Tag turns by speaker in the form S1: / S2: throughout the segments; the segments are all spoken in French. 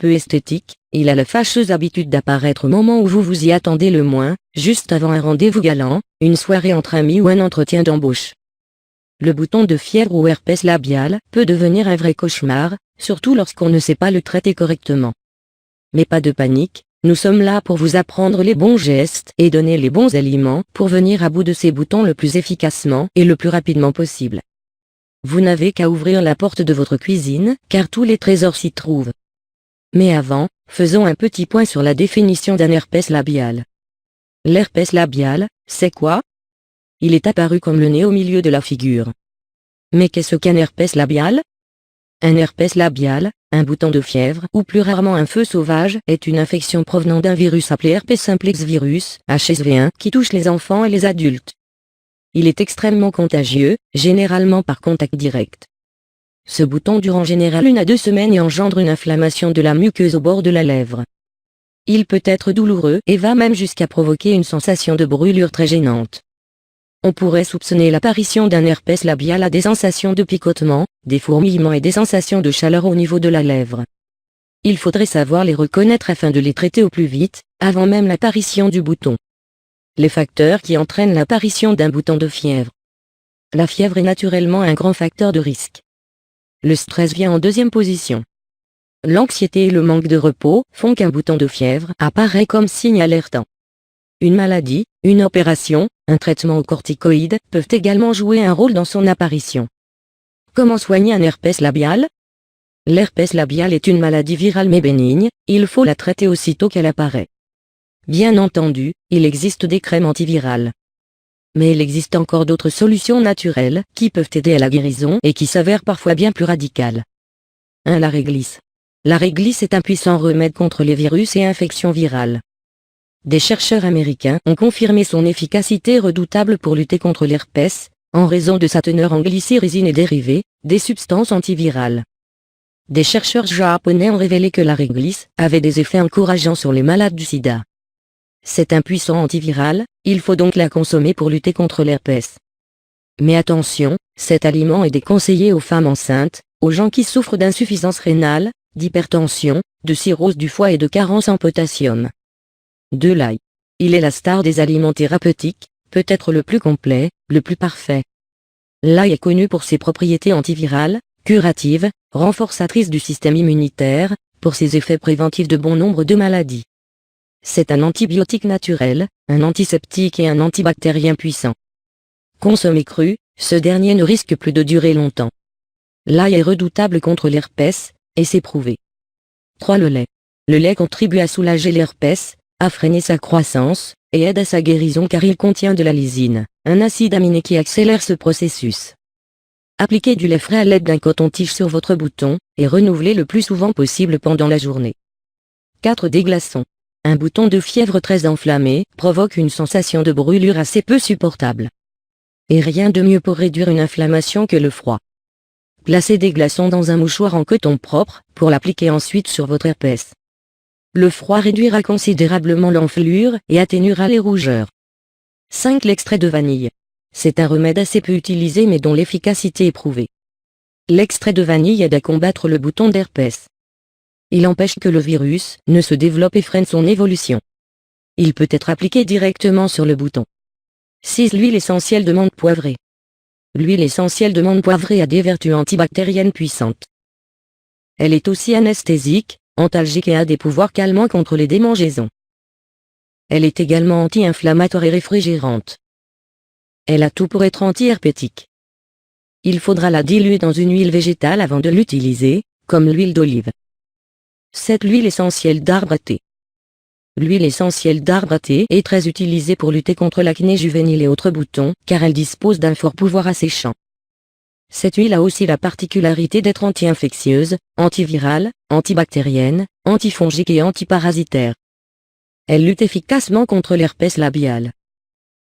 S1: peu esthétique, il a la fâcheuse habitude d'apparaître au moment où vous vous y attendez le moins, juste avant un rendez-vous galant, une soirée entre amis ou un entretien d'embauche. Le bouton de fièvre ou herpès labial peut devenir un vrai cauchemar, surtout lorsqu'on ne sait pas le traiter correctement. Mais pas de panique, nous sommes là pour vous apprendre les bons gestes et donner les bons aliments pour venir à bout de ces boutons le plus efficacement et le plus rapidement possible. Vous n'avez qu'à ouvrir la porte de votre cuisine, car tous les trésors s'y trouvent. Mais avant, faisons un petit point sur la définition d'un herpès labial. L'herpès labial, c'est quoi? Il est apparu comme le nez au milieu de la figure. Mais qu'est-ce qu'un herpès labial? Un herpès labial, un bouton de fièvre ou plus rarement un feu sauvage est une infection provenant d'un virus appelé herpès simplex virus, HSV1, qui touche les enfants et les adultes. Il est extrêmement contagieux, généralement par contact direct. Ce bouton dure en général 1 à 2 semaines et engendre une inflammation de la muqueuse au bord de la lèvre. Il peut être douloureux et va même jusqu'à provoquer une sensation de brûlure très gênante. On pourrait soupçonner l'apparition d'un herpès labial à des sensations de picotement, des fourmillements et des sensations de chaleur au niveau de la lèvre. Il faudrait savoir les reconnaître afin de les traiter au plus vite, avant même l'apparition du bouton. Les facteurs qui entraînent l'apparition d'un bouton de fièvre. La fièvre est naturellement un grand facteur de risque. Le stress vient en deuxième position. L'anxiété et le manque de repos font qu'un bouton de fièvre apparaît comme signe alertant. Une maladie, une opération, un traitement aux corticoïdes peuvent également jouer un rôle dans son apparition. Comment soigner un herpès labial? L'herpès labial est une maladie virale mais bénigne, il faut la traiter aussitôt qu'elle apparaît. Bien entendu, il existe des crèmes antivirales. Mais il existe encore d'autres solutions naturelles qui peuvent aider à la guérison et qui s'avèrent parfois bien plus radicales. 1. La réglisse. La réglisse est un puissant remède contre les virus et infections virales. Des chercheurs américains ont confirmé son efficacité redoutable pour lutter contre l'herpès, en raison de sa teneur en glycyrrhizine et dérivés, des substances antivirales. Des chercheurs japonais ont révélé que la réglisse avait des effets encourageants sur les malades du sida. C'est un puissant antiviral, il faut donc la consommer pour lutter contre l'herpès. Mais attention, cet aliment est déconseillé aux femmes enceintes, aux gens qui souffrent d'insuffisance rénale, d'hypertension, de cirrhose du foie et de carence en potassium. 2. L'ail. Il est la star des aliments thérapeutiques, peut-être le plus complet, le plus parfait. L'ail est connu pour ses propriétés antivirales, curatives, renforçatrices du système immunitaire, pour ses effets préventifs de bon nombre de maladies. C'est un antibiotique naturel, un antiseptique et un antibactérien puissant. Consommé cru, ce dernier ne risque plus de durer longtemps. L'ail est redoutable contre l'herpès, et c'est prouvé. 3. Le lait. Le lait contribue à soulager l'herpès, à freiner sa croissance, et aide à sa guérison car il contient de la lysine, un acide aminé qui accélère ce processus. Appliquez du lait frais à l'aide d'un coton-tige sur votre bouton, et renouvelez le plus souvent possible pendant la journée. 4. Des glaçons. Un bouton de fièvre très enflammé provoque une sensation de brûlure assez peu supportable. Et rien de mieux pour réduire une inflammation que le froid. Placez des glaçons dans un mouchoir en coton propre, pour l'appliquer ensuite sur votre herpès. Le froid réduira considérablement l'enflure et atténuera les rougeurs. 5. L'extrait de vanille. C'est un remède assez peu utilisé mais dont l'efficacité est prouvée. L'extrait de vanille aide à combattre le bouton d'herpès. Il empêche que le virus ne se développe et freine son évolution. Il peut être appliqué directement sur le bouton. 6. L'huile essentielle de menthe poivrée. L'huile essentielle de menthe poivrée a des vertus antibactériennes puissantes. Elle est aussi anesthésique, antalgique et a des pouvoirs calmants contre les démangeaisons. Elle est également anti-inflammatoire et réfrigérante. Elle a tout pour être anti-herpétique. Il faudra la diluer dans une huile végétale avant de l'utiliser, comme l'huile d'olive. 7. L'huile essentielle d'arbre à thé. L'huile essentielle d'arbre à thé est très utilisée pour lutter contre l'acné juvénile et autres boutons, car elle dispose d'un fort pouvoir asséchant. Cette huile a aussi la particularité d'être anti-infectieuse, antivirale, antibactérienne, antifongique et antiparasitaire. Elle lutte efficacement contre l'herpès labial.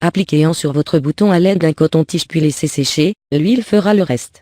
S1: Appliquez-en sur votre bouton à l'aide d'un coton-tige puis laissez sécher, l'huile fera le reste.